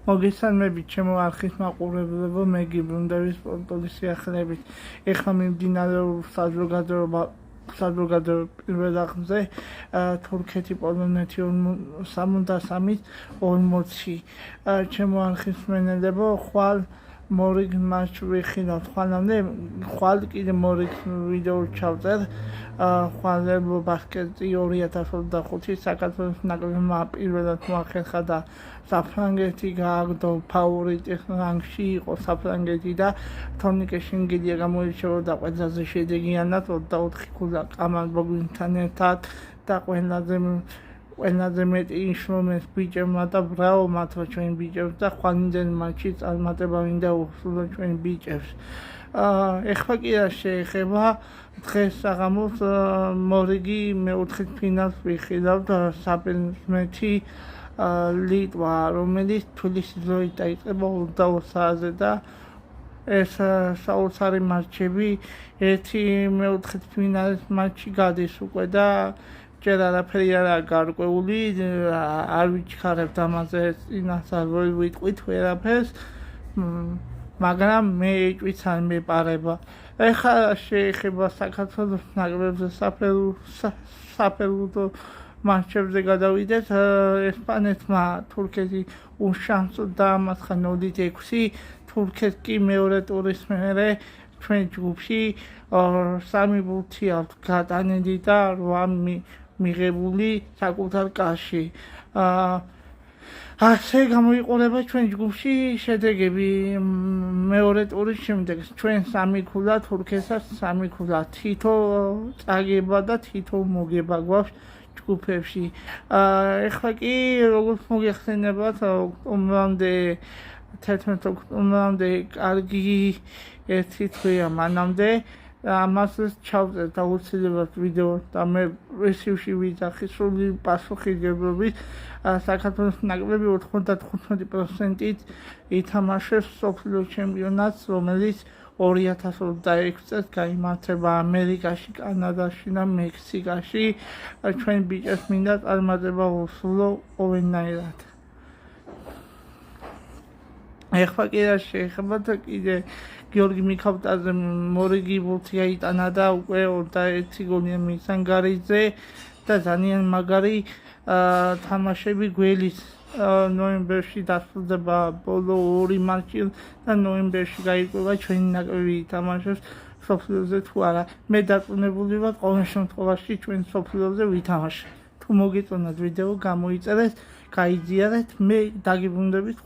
მოგესალმებით ჩემო არხის მაყურებლებო, მე გიბრუნდების სპორტული სიახლეებით. ეხლა მიმდინარეობს საზოგადოებრივ პირველ აღზე თურქეთი პოლონეთი 73-ით 40-ში. ჩემო არხის მენელებო, ხვალ მორიგ მატჩ ვიხილავთ ხვალ კიდე მორიგ ვიდეო ჩავწერ ხვალებო ბასკეტი 2025 საქართველოს ნაკრებმა პირველად მოახერხა და საფრანგეთი გააგდო ფავორიტი რანგში იყო საფრანგეთი და თორნიკე შინგელია გამოირჩეოდა ყველაზე შედეგიანად 24 ქულა კამალბოგინთან ერთად და ყველაზე მეტი ინსტრუმენტს ბიჭებმა და ბრავო მათო ჩვენ ბიჭებს და ხვალინდელ მატჩში წარმატება მინდა უსურვო ჩვენ ბიჭებს. ეხლა კი რა შეეხება დღეს საღამოს მორიგი მეოთხე ფინალს ვიხილავთ საბერძნეთი ლიტვა, რომელიც თბილისის დროით დაიწყება 22 საათზე და ეს საოცარი მატჩები ერთი მეოთხე ფინალის მატჩი გადის უკვე და ჯერ არაფერი არაა გარკვეული, არ ვიჩქარებთ ამაზე წინასწარ როი ვიტყვით ვერაფერს, მაგრამ მე ეჭვიც არ მეპარება. ეხლა შეეხება საქართველოს ნაკრებზე საფეხბურთო მატჩებზე გადავიდეთ. ესპანეთმა თურქეთი უშანსო დაამარცხა 0-6, თურქეთს კი მეორე ტურის მერე ჩვენ ჯგუფში 3 ბურთი აქვს გატანილი და 8 მიღებული საკუთარ კარში. ასე გამოიყურება ჩვენ ჯგუფში შედეგები მეორე ტურის შემდეგ. ჩვენ 3 ქულა, თურქეთსაც 3 ქულა, თითო წაგება და თითო მოგება გვაქვს ჯგუფებში. ეხლა კი როგორც მოგეხსენებათ, ოქტომბრამდე 11 ოქტომბრამდე კარგი ერთი თვეა მანამდე. ამას ჩავწერთ აუცილებლად ვიდეო და მე რესივში ვიძახი სრული პასუხისმგებლობით. საქართველოს ნაკრები 95%-ით ითამაშებს მსოფლიო ჩემპიონატს, რომელიც 2026 წელს გაიმართება ამერიკაში, კანადაში და მექსიკაში. ჩვენ ბიჭებს მინდა წარმატება უსურვო ყოველნაირად. ეხლა კი რა შეეხება და კიდე გიორგი მიქავტაძე მორიგი ბურთი აიტანა და უკვე 21 გოლია მისანგარიძე და ძალიან მაგარი თამაშები გველის ნოემბერში დასრულდება ბოლო 2 მატჩი და ნოემბერში გაიყვება ჩვენი ნაკრები ითამაშებს სოფლიოზე თუ არა. მე დარწმუნებული ვარ ყოველ შემთხვევაში ჩვენ სოფლიოზე ვითამაშებთ. თუ მოგეწონათ ვიდეო გამოიწერეთ, გაიზიარეთ, მე დაგიბრუნდებით